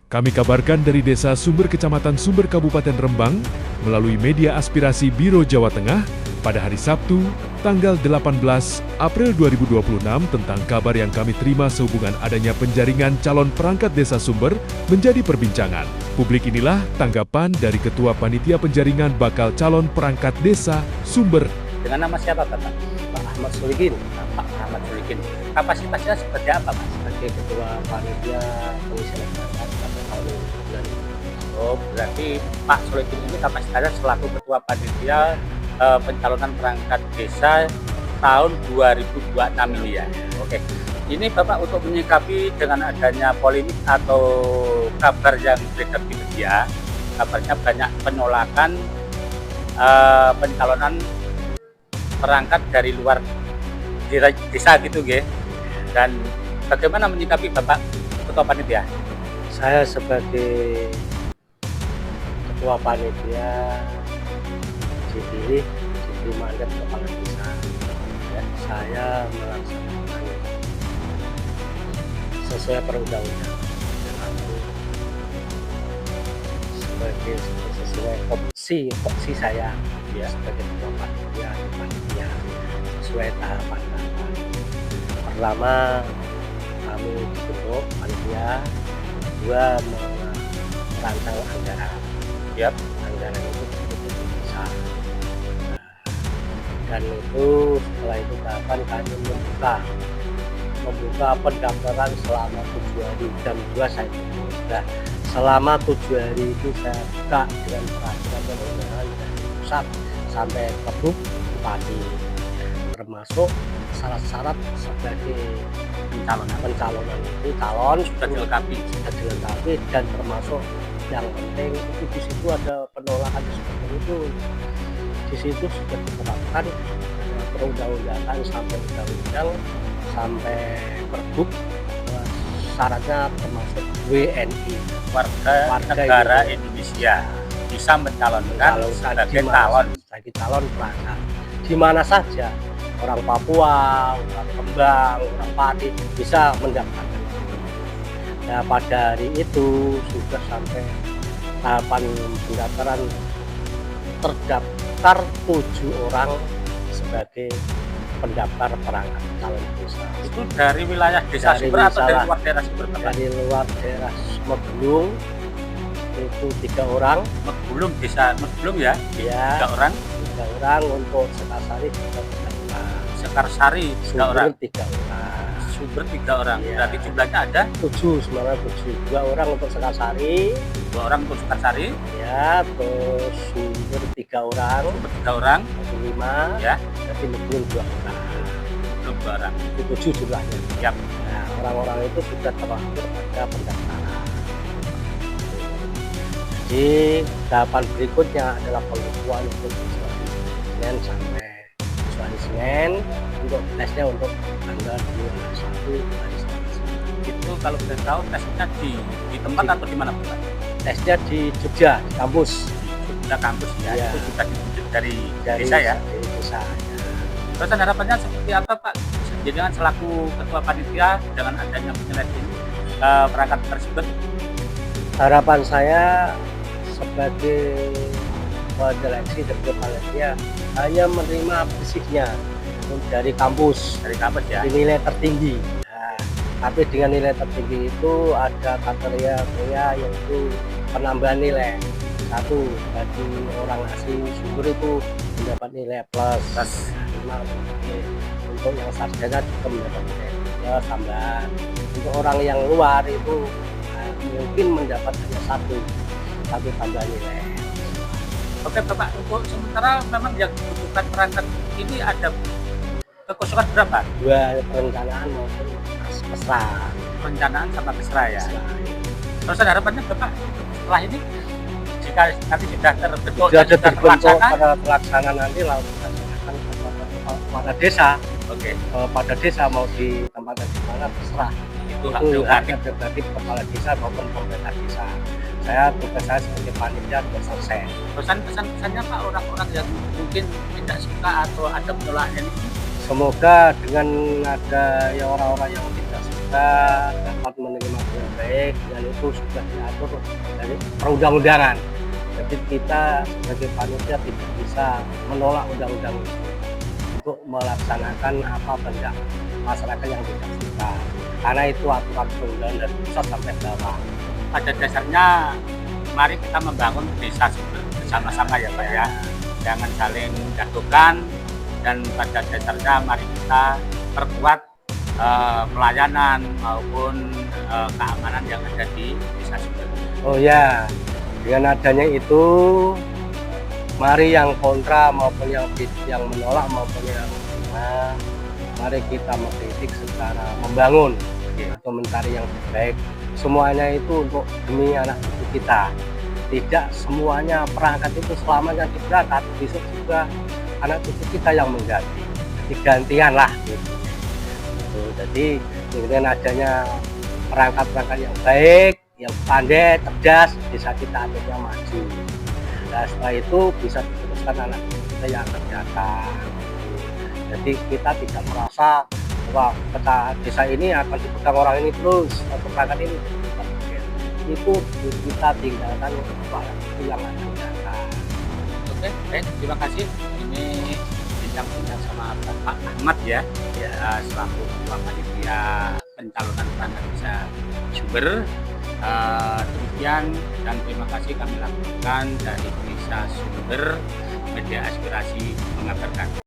Kami kabarkan dari Desa Sumber Kecamatan Sumber Kabupaten Rembang melalui media aspirasi Biro Jawa Tengah pada hari Sabtu, tanggal 18 April 2026 tentang kabar yang kami terima sehubungan adanya penjaringan calon perangkat desa Sumber menjadi perbincangan. Publik inilah tanggapan dari Ketua Panitia Penjaringan Bakal Calon Perangkat Desa Sumber. Dengan nama siapa Bapak? Pak Ahmad Solikin. Pak Ahmad Solikin. Kapasitasnya seperti apa Mas? Sebagai Ketua Panitia Pengisian Perangkat pada tahun 2000. Oh, berarti Pak Solikin ini kapasitasnya selaku Ketua Panitia Pencalonan Perangkat Desa tahun 2026 ini ya. Oke. Ini Bapak untuk menyikapi dengan adanya polemik atau kabar yang beredar di media, kabarnya banyak penolakan pencalonan perangkat dari luar desa gitu ya. Dan bagaimana menyikapi Bapak Ketua Panitia? Saya sebagai Ketua Panitia dipilih diberi mandat kepala desa, ya, saya melaksanakan sesuai perundang-undangan sesuai opsi saya ya sebagai Ketua Panitia sesuai tahapan. Pertama, kami dibentuk panitia, kedua merancang anggaran. Yap. Anggaran itu bisa. Dan itu setelah itu tahapan kami membuka pendaftaran selama 7 hari. Jam 2 saya tutup. Nah, selama 7 hari itu saya buka dengan peraturan perundangan dari pusat sampai ke bupati, termasuk syarat-syarat sebagai pencalonan itu calon Sudah dilengkapi. dan termasuk yang penting itu di situ ada penolakan seperti itu. Di situ sudah diterapkan perundang-undangan sampai undang-undang sampai pergub, syaratnya termasuk WNI, warga negara Indonesia bisa mencalonkan sebagai calon perangkat di mana saja. Orang Papua, orang Rembang, orang Pati bisa mendaftarkan. Nah, pada hari itu sudah sampai tahapan pendaftaran, terdaftar 7 orang sebagai pendaftar perangkat calon desa. Itu dari wilayah desa Sumber atau dari luar daerah Sumber? Dari luar daerah Megulung itu 3 orang. Megulung, desa Megulung ya? Ya. 3 orang. 3 orang untuk Sekarsari 3 orang. Sekarsari 3 orang. 3 orang. Sumber 3 orang. Ya. Berarti jumlahnya ada 7, sebenarnya 7. 2 orang untuk Sekarsari. 2 orang untuk Sekarsari. Ya, terus Sumber 3 orang. Sumber 3 orang. 5. Ya. Berarti Megulung 2 orang. Megulung 2 orang. Itu 7 jumlahnya. Yap. Nah, orang-orang itu sudah terlanjur pada pendaftaran. Jadi tahapan berikutnya adalah pengukuhan untuk Senin sampai hari Senin, untuk tesnya untuk tanggal 21 hari Selasa. Itu kalau boleh tahu tesnya di tempat atau di mana Pak? Tesnya di Jogja, di kampus. Di Jogja kampus ya. Ya. Itu sudah ditunjuk dari desa ya. Dari desa. Ya. Terus harapannya seperti apa Pak? Jadi dengan selaku Ketua Panitia dengan adanya penyeleksi perangkat tersebut? Harapan saya sebagai penyeleksi dan panitia hanya menerima bersihnya dari kampus Ya. nilai tertinggi. Nah, tapi dengan nilai tertinggi itu ada kriteria yaitu penambahan nilai. 1, bagi orang asli Sumber itu mendapat nilai plus. Nah, untuk yang sarjana juga mendapat nilai plus tambahan. Untuk orang yang luar itu mungkin mendapat hanya satu tambahan nilai. Oke Bapak, untuk sementara memang yang dibutuhkan perangkat ini ada kekosongan berapa? 2 perencanaan maupun mesra. Perencanaan sama mesra ya. Terus harapannya Bapak setelah ini jika nanti sudah terbentuk Sudah dan terbentuk terlaksana, pada pelaksanaan nanti lalu kita serahkan pada desa. oke, Pada desa mau di tempat di mana terserah. itu hak Itu prerogatif. haknya prerogatif kepala desa maupun pemerintah desa. Tugas saya sebagai panitia sudah selesai. Pesan-pesannya Pak, orang-orang yang mungkin tidak suka atau ada penolakan ini Semoga dengan ada orang-orang yang tidak suka dapat menerima baik, dan itu sudah diatur dari perundang-undangan. Jadi kita sebagai panitia tidak bisa menolak undang-undang itu untuk melaksanakan apa kehendak masyarakat yang tidak suka. Karena itu aturan perundang dari pusat sampai bawah. Pada dasarnya mari kita membangun desa sumber bersama-sama ya Pak ya. Jangan saling menjatuhkan, dan pada dasarnya mari kita perkuat pelayanan maupun keamanan yang ada di desa sumber. Oh ya, dengan adanya itu, mari yang kontra maupun yang menolak maupun yang menerima, mari kita mengkritik secara membangun atau mencari yang terbaik. Semuanya itu untuk demi anak cucu kita. Tidak semuanya perangkat itu selamanya diberangkat, besok juga anak cucu kita yang mengganti. Jadi gantian lah gitu. Jadi dengan adanya perangkat-perangkat yang baik, yang pandai, cerdas, desa kita akhirnya maju. Nah, setelah itu bisa diteruskan anak kita yang akan datang. Jadi kita tidak merasa bahwa desa ini akan dipegang orang ini terus, atau perangkat ini itu kita tinggalkan para itu yang akan datang. Oke, baik, terima kasih. Ini bincang-bincang sama Pak Ahmad ya, selaku Ketua Panitia Pencalonan Perangkat Desa Sumber. Demikian, dan terima kasih kami lakukan dari Desa Sumber, Media Aspirasi mengabarkan.